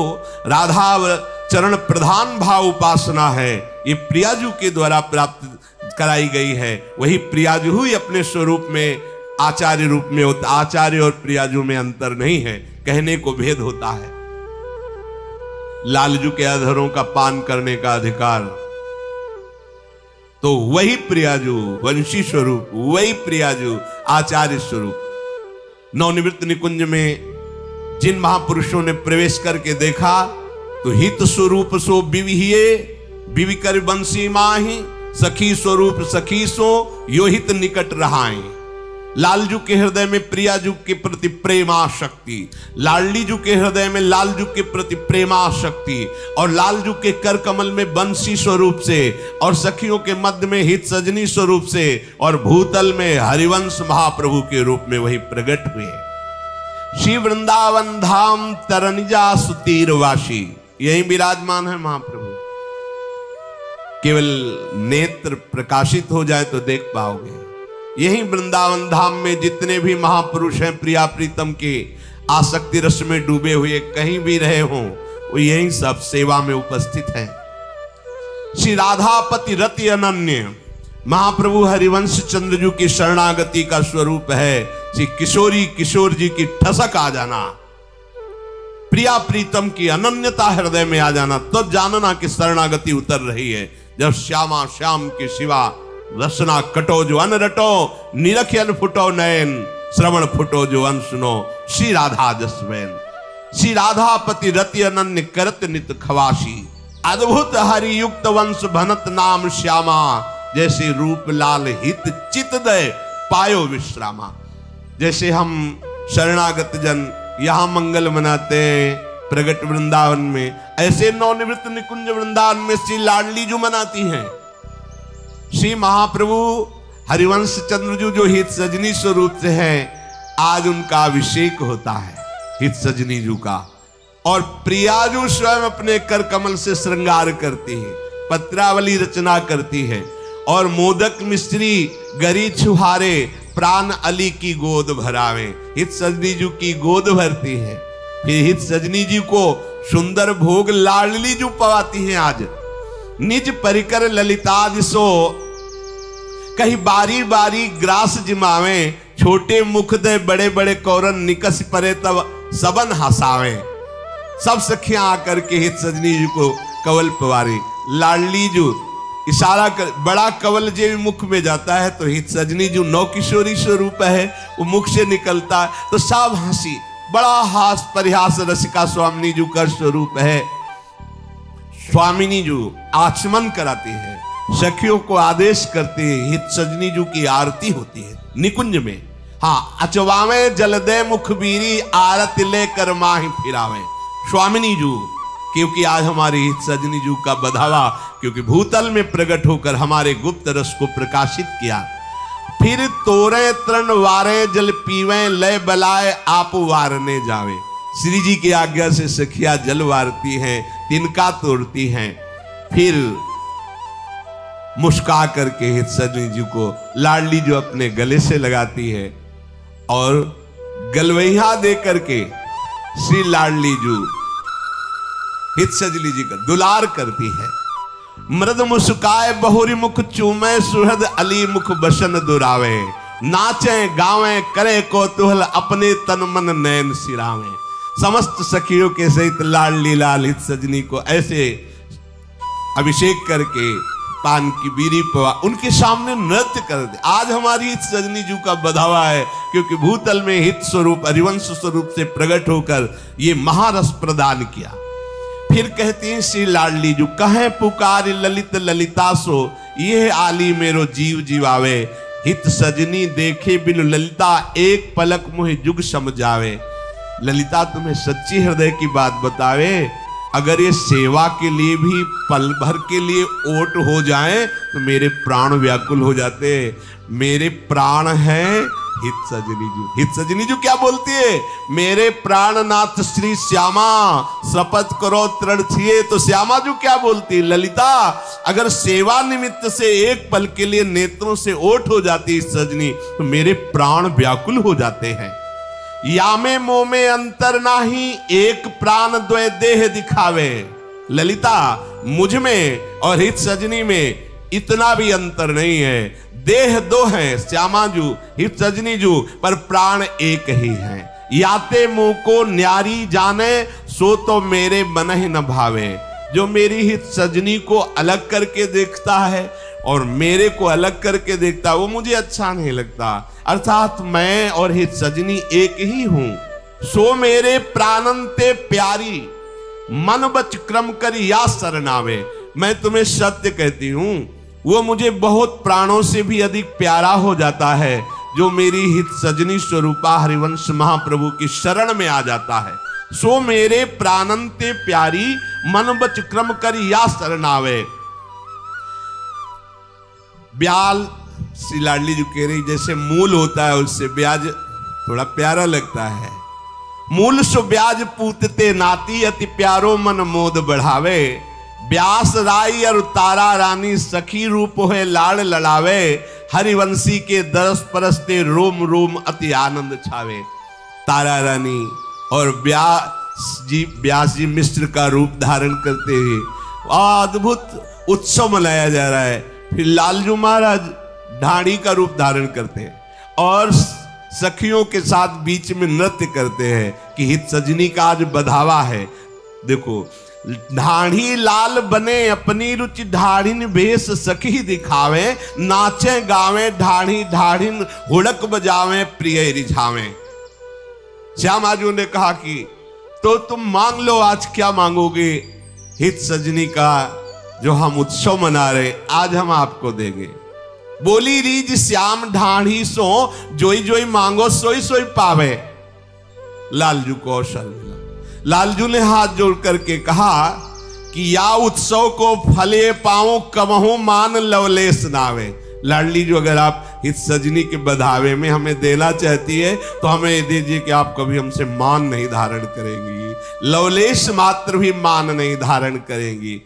राधा चरण प्रधान भाव उपासना है, ये प्रियाजू के द्वारा प्राप्त कराई गई है। वही प्रियाजू ही अपने स्वरूप में आचार्य रूप में होता। आचार्य और प्रियाजू में अंतर नहीं है, कहने को भेद होता है। लालजू के अधरों का पान करने का अधिकार, तो वही प्रियाजू वंशी स्वरूप, वही प्रियाजू आचार्य स्वरूप। नवनिवृत्त निकुंज में जिन महापुरुषों ने प्रवेश करके देखा तो हित स्वरूप सो विविहिये, विविकर बंसी माही, सखी स्वरूप सखी सो यो हित निकट रहाए। लालजू के हृदय में प्रियाजू के प्रति प्रेमाशक्ति, लाडलीजू के हृदय में लालजू के प्रति प्रेमाशक्ति, और लालजू के कर कमल में बंसी स्वरूप से, और सखियों के मध्य में हित सजनी स्वरूप से, और भूतल में हरिवंश महाप्रभु के रूप में वही प्रकट हुए। श्री वृंदावन धाम तरनिजा सुतीरवासी, यही विराजमान है महाप्रभु। केवल नेत्र प्रकाशित हो जाए तो देख पाओगे। यही वृंदावन धाम में जितने भी महापुरुष हैं प्रिया प्रीतम के आसक्ति रस में डूबे हुए कहीं भी रहे हों, वो यही सब सेवा में उपस्थित हैं। श्री राधापति रति अनन्य महाप्रभु हरिवंश चंद्रजू की शरणागति का स्वरूप है। श्री किशोरी किशोर जी की ठसक आ जाना, प्रिया प्रीतम की अनन्यता हृदय में आ जाना, तो जानना कि शरणागति उतर रही है। जब श्यामा श्याम के शिवा रसना कटो जो अन रटो, निरखियन फुटो नयन, श्रवण फुटो जो अन सुनो, श्री राधा जसवैन। श्री राधापति रति अनन्य करत नित खवासी, अद्भुत हरि युक्त वंश भनत नाम श्यामा, जैसे रूप लाल हित चित दय पायो विश्रामा। जैसे हम शरणागत जन यहां मंगल मनाते हैं प्रगट वृंदावन में, ऐसे नवनिवृत्त निकुंज वृंदावन में श्री लाडलीजू मनाती हैं। श्री महाप्रभु हरिवंश चंद्रजू जो हित सजनी स्वरूप से है, आज उनका अभिषेक होता है हित सजनी जू का, और प्रियाजू स्वयं अपने कर कमल से श्रृंगार करती है, पत्रावली रचना करती है, और मोदक मिश्री गरी छुहारे प्राण अली की गोद भरावे। हित सजनी जू की गोद भरती है, फिर हित सजनी जी को सुंदर भोग लाडली जू पवाती हैं। आज निज परिकर ललिताद सो, कहीं बारी बारी ग्रास जिमावे, छोटे मुख दे बड़े बड़े कौरन निकस परे तब सबन हसावे। सब सखियां आकर के हित सजनी जी को कवल पवारी। लाडली जू इशारा कर, बड़ा कवल जे मुख में जाता है तो हित सजनी जो नौ किशोरी स्वरूप है वो मुख से निकलता है तो सब हंसी, बड़ा हास परिहास रसिका स्वामिनी जू का स्वरूप है। स्वामिनी जू आचमन कराती है, सखियों को आदेश करती है, हित सजनी जू की आरती होती है निकुंज में। हाँ, अचवावे जलदे मुखबीरी आरत ले कर माही फिरावे। स्वामिनी जू, क्योंकि आज हमारी हित सजनी जू का बधावा, क्योंकि भूतल में प्रकट होकर हमारे गुप्त रस को प्रकाशित किया। फिर तोरे तृण वारे जल पीवे, लय बलाए आप वारने जावे। श्री जी की आज्ञा से सखिया जल वारती हैं, तिनका तोड़ती हैं, फिर मुस्का करके हित सजनी जी को लाडली जो अपने गले से लगाती है और गलवैया दे करके श्री लाडली जू हित सजनी जी का दुलार करती है। मृद मुस्काए बहुरी मुख चूमे सुहृद अली मुख बसन दुरावे, नाचे गावे करे कौतूहल अपने तन मन नैन सिरावे। समस्त सखियों के सहित लाडली लाल हित सजनी को ऐसे अभिषेक करके पान की बीड़ी पवा उनके सामने नृत्य कर दे। आज हमारी हित सजनी जी का बधावा है, क्योंकि भूतल में हित स्वरूप हरिवंश स्वरूप से प्रकट होकर ये महारस प्रदान किया। फिर कहती हैं श्री लाडली जो कहे पुकार ललित ललिता सो, ये आली मेरो जीव जीवावे। हित सजनी देखे बिनु ललिता, एक पलक मुहे जुग समझावे। ललिता तुम्हें सच्ची हृदय की बात बतावे, अगर ये सेवा के लिए भी पल भर के लिए ओट हो जाए तो मेरे प्राण व्याकुल हो जाते। मेरे प्राण हैं हित सजनी जी। हित सजनी जी क्या बोलती है, मेरे प्राणनाथ श्री श्यामा शपथ करो तृण छिए। तो श्यामा जी क्या बोलती है, ललिता अगर सेवा निमित्त से एक पल के लिए नेत्रों से ओट हो जाती है सजनी तो मेरे प्राण व्याकुल हो जाते हैं। यामे मोमे अंतर नाही, एक प्राण द्वय देह दिखावे। ललिता मुझ में और हित सजनी में इतना भी अंतर नहीं है, देह दो हैं श्यामा जू हित सजनी जू, पर प्राण एक ही है। याते मुंह को न्यारी जाने, सो तो मेरे मन ही न भावे। जो मेरी हित सजनी को अलग करके देखता है और मेरे को अलग करके देखता है वो मुझे अच्छा नहीं लगता। अर्थात मैं और हित सजनी एक ही हूं। सो मेरे प्राणंते प्यारी, मन बच क्रम कर या सरनावे। मैं तुम्हें सत्य कहती हूं, वो मुझे बहुत प्राणों से भी अधिक प्यारा हो जाता है जो मेरी हित सजनी स्वरूपा हरिवंश महाप्रभु की शरण में आ जाता है। सो मेरे प्राणंते प्यारी, मन बच क्रम कर या सरनावे। ब्याल श्री लाडली जो कह रही, जैसे मूल होता है उससे ब्याज थोड़ा प्यारा लगता है। मूल सो ब्याज पूतते नाती, अति प्यारो मन मोद बढ़ावे। ब्यास राई और तारा रानी सखी रूप है लाड़ लड़ावे। हरिवंशी के दरस परसते रोम रोम अति आनंद छावे। तारा रानी और व्यास जी मिश्र का रूप धारण करते हैं, अद्भुत उत्सव मनाया जा रहा है। फिर लालजू महाराज ढाणी का रूप धारण करते हैं और सखियों के साथ बीच में नृत्य करते हैं कि हित सजनी का आज बधावा है। देखो, ढाढ़ी लाल बने अपनी रुचि, ढाढ़िन भेष सखी दिखावे। नाचे गावे ढाढ़ी ढाढ़िन, हुड़क बजावे प्रिय रिझावे। श्यामाजू ने कहा कि तो तुम मांग लो, आज क्या मांगोगे। हित सजनी का जो हम उत्सव मना रहे आज हम आपको देंगे। बोली रीज श्याम ढाढ़ी सो, जोई जोई मांगो सोई सोई पावे। लालजू को अवसर मिला। लालजू ने हाथ जोड़ करके कहा कि या उत्सव को फले पाऊं, कबहू मान लवलेस नावे। लाडली जो अगर आप हित सजनी के बधावे में हमें देना चाहती है तो हमें दीजिए कि आप कभी हमसे मान नहीं धारण करेंगी, लवलेश मात्र भी मान नहीं धारण करेंगी।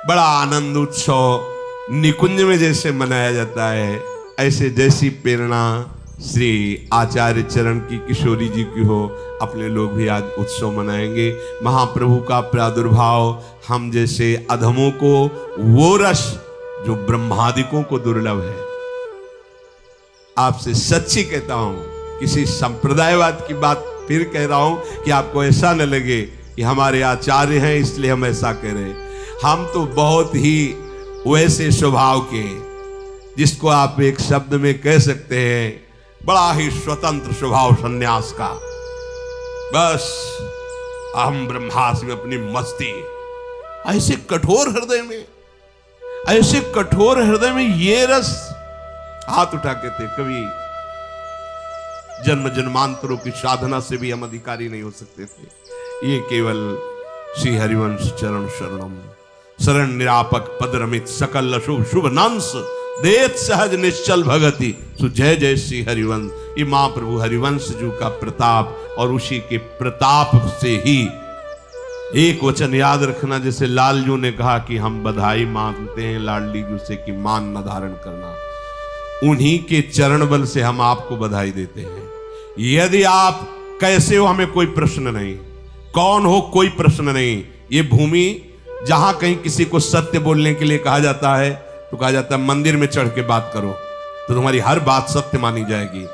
बड़ा आनंद उत्सव निकुंज में जैसे मनाया जाता है, ऐसे जैसी प्रेरणा श्री आचार्य चरण की किशोरी जी की हो, अपने लोग भी आज उत्सव मनाएंगे। महाप्रभु का प्रादुर्भाव हम जैसे अधमों को वो रस जो ब्रह्मादिकों को दुर्लभ है। आपसे सच्ची कहता हूं, किसी संप्रदायवाद की बात फिर कह रहा हूं कि आपको ऐसा न लगे कि हमारे आचार्य हैं इसलिए हम ऐसा कह रहे हैं। हम तो बहुत ही वैसे स्वभाव के, जिसको आप एक शब्द में कह सकते हैं बड़ा ही स्वतंत्र स्वभाव सन्यास का। बस अहम ब्रह्मास्मि अपनी मस्ती। ऐसे कठोर हृदय में, ऐसे कठोर हृदय में ये रस हाथ उठा के थे। कभी जन्म जन्मांतरों की साधना से भी हम अधिकारी नहीं हो सकते थे। ये केवल श्री हरिवंश चरण शरणम, शरण निरापक पद रमित सकल अशुभ शुभ नंस, देत सहज निश्चल भगति। सो जय जय श्री हरिवंश। ये महाप्रभु हरिवंश जी का प्रताप, और उसी के प्रताप से ही एक वचन याद रखना, जैसे लालजू ने कहा कि हम बधाई मांगते हैं लाडली जू से कि मान न धारण करना, उन्हीं के चरण बल से हम आपको बधाई देते हैं। यदि आप कैसे हो हमें कोई प्रश्न नहीं, कौन हो कोई प्रश्न नहीं। ये भूमि जहां कहीं किसी को सत्य बोलने के लिए कहा जाता है तो कहा जाता है मंदिर में चढ़ के बात करो तो तुम्हारी हर बात सत्य मानी जाएगी।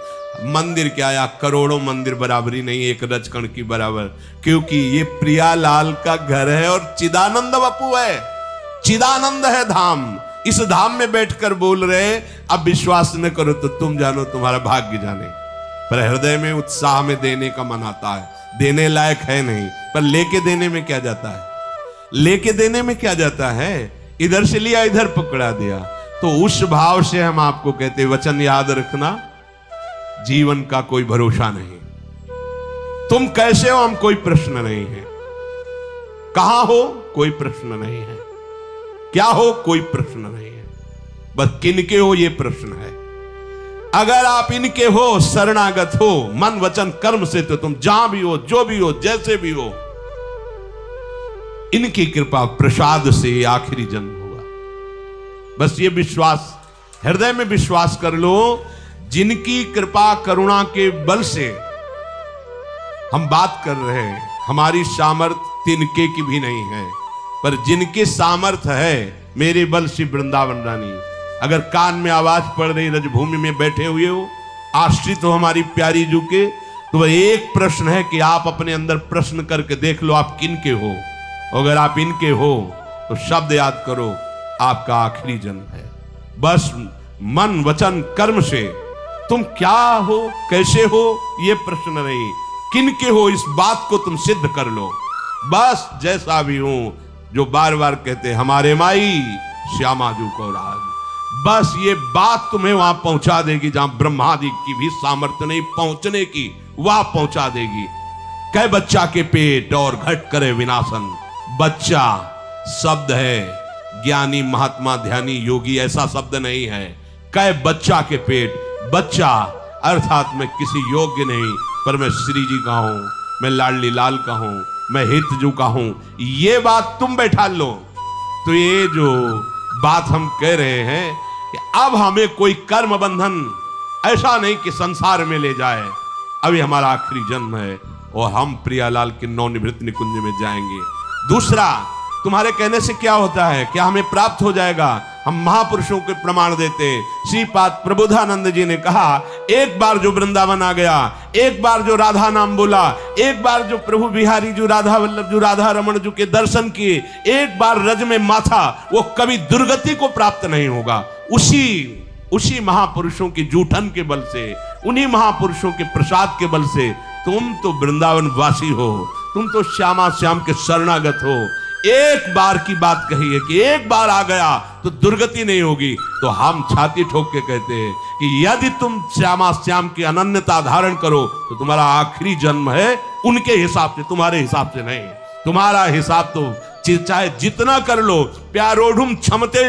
मंदिर क्या, या करोड़ों मंदिर बराबरी नहीं एक रजकण की बराबर, क्योंकि ये प्रियालाल का घर है और चिदानंद बापू है, चिदानंद है धाम। इस धाम में बैठकर बोल रहे, अब विश्वास न करो तो तुम जानो, तुम्हारा भाग्य जाने। पर हृदय में उत्साह में देने का मन आता है, देने लायक है नहीं, पर लेके देने में क्या जाता है, लेके देने में क्या जाता है, इधर से लिया इधर पकड़ा दिया। तो उस भाव से हम आपको कहते वचन याद रखना, जीवन का कोई भरोसा नहीं। तुम कैसे हो हम कोई प्रश्न नहीं है, कहां हो कोई प्रश्न नहीं है, क्या हो कोई प्रश्न नहीं है, बस किनके हो ये प्रश्न है। अगर आप इनके हो, शरणागत हो मन वचन कर्म से, तो तुम जहां भी हो, जो भी हो, जैसे भी हो, इनकी कृपा प्रसाद से आखिरी जन्म होगा। बस ये विश्वास हृदय में विश्वास कर लो। जिनकी कृपा करुणा के बल से हम बात कर रहे हैं, हमारी सामर्थ तिनके की भी नहीं है, पर जिनके सामर्थ है मेरे बल श्री वृंदावन रानी। अगर कान में आवाज पड़ रही, रजभूमि में बैठे हुए हो, आश्रित हो हमारी प्यारी जू के, तो वह एक प्रश्न है कि आप अपने अंदर प्रश्न करके देख लो आप किनके हो। अगर आप इनके हो तो शब्द याद करो, आपका आखिरी जन्म है। बस मन वचन कर्म से तुम क्या हो कैसे हो ये प्रश्न नहीं, किनके हो इस बात को तुम सिद्ध कर लो। बस जैसा भी हूं, जो बार बार कहते हमारे माई श्यामा जू को राज, बस ये बात तुम्हें वहां पहुंचा देगी जहां ब्रह्मादि की भी सामर्थ्य नहीं पहुंचने की, वहां पहुंचा देगी। कै बच्चा के पेट और घट करे विनाशन। बच्चा शब्द है, ज्ञानी महात्मा ध्यानी योगी ऐसा शब्द नहीं है। कै बच्चा के पेट, बच्चा अर्थात मैं किसी योग्य नहीं, पर मैं श्री जी का हूं, मैं लाडली लाल का हूं, मैं हितजू का हूं। ये बात तुम बैठा लो। तो ये जो बात हम कह रहे हैं कि अब हमें कोई कर्म बंधन ऐसा नहीं कि संसार में ले जाए। अभी हमारा आखिरी जन्म है और हम प्रियालाल के नवनिवृत्त निकुंज में जाएंगे। दूसरा, तुम्हारे कहने से क्या होता है, क्या हमें प्राप्त हो जाएगा? हम महापुरुषों के प्रमाण देते हैं। श्रीपाद प्रबोधानंद जी ने कहा, एक बार जो वृंदावन आ गया, एक बार जो राधा नाम बोला, एक बार जो प्रभु बिहारी जो राधा वल्लभ जो राधा रमण जो के दर्शन किए, एक बार रज में माथा, वो कभी दुर्गति को प्राप्त नहीं होगा। उसी महापुरुषों की जूठन के बल से, उन्हीं महापुरुषों के प्रसाद के बल से तुम तो वृंदावन वासी हो, तुम तो श्यामा श्याम के शरणागत हो। एक बार की बात कही है कि एक बार आ गया तो दुर्गति नहीं होगी। तो हम छाती ठोक के कहते हैं कि यदि तुम श्यामा श्याम की अनन्यता धारण करो तो तुम्हारा आखिरी जन्म है उनके हिसाब से, तुम्हारे हिसाब से नहीं। तुम्हारा हिसाब तो चाहे जितना कर लो, प्यारोढ़ुम क्षमते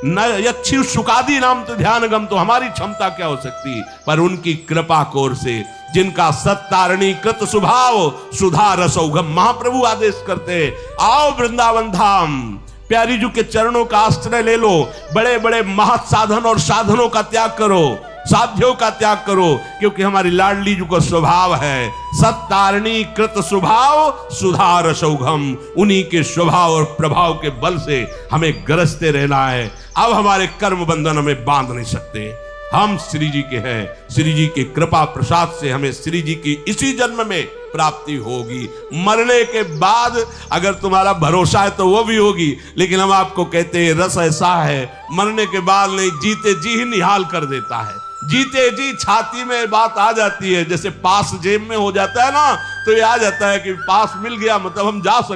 न यच्छी सुकादी नाम तो ध्यानगम, तो हमारी क्षमता क्या हो सकती, पर उनकी कृपा कोर से, जिनका सत्तारणी कृत स्वभाव सुधा रसौघम। महाप्रभु आदेश करते, आओ वृंदावन धाम, प्यारी जू के चरणों का आश्रय ले लो, बड़े बड़े महत् साधन और साधनों का त्याग करो, साध्यों का त्याग करो, क्योंकि हमारी लाडली जू का स्वभाव है सत्तारणी कृत स्वभाव सुधा रसौघम। उन्हीं के स्वभाव और प्रभाव के बल से हमें गरजते रहना है। अब हमारे कर्म बंधन हमें बांध नहीं सकते। हम श्री जी के हैं, श्री जी की कृपा प्रसाद से हमें श्री जी की इसी जन्म में प्राप्ति होगी। मरने के बाद अगर तुम्हारा भरोसा है तो वो भी होगी, लेकिन हम आपको कहते हैं रस ऐसा है, मरने के बाद नहीं, जीते जी ही निहाल कर देता है। जीते जी छाती में बात आ जाती है, जैसे पास जेब में हो जाता है ना, तो ये आ जाता है कि पास मिल गया मतलब हम जा सकते।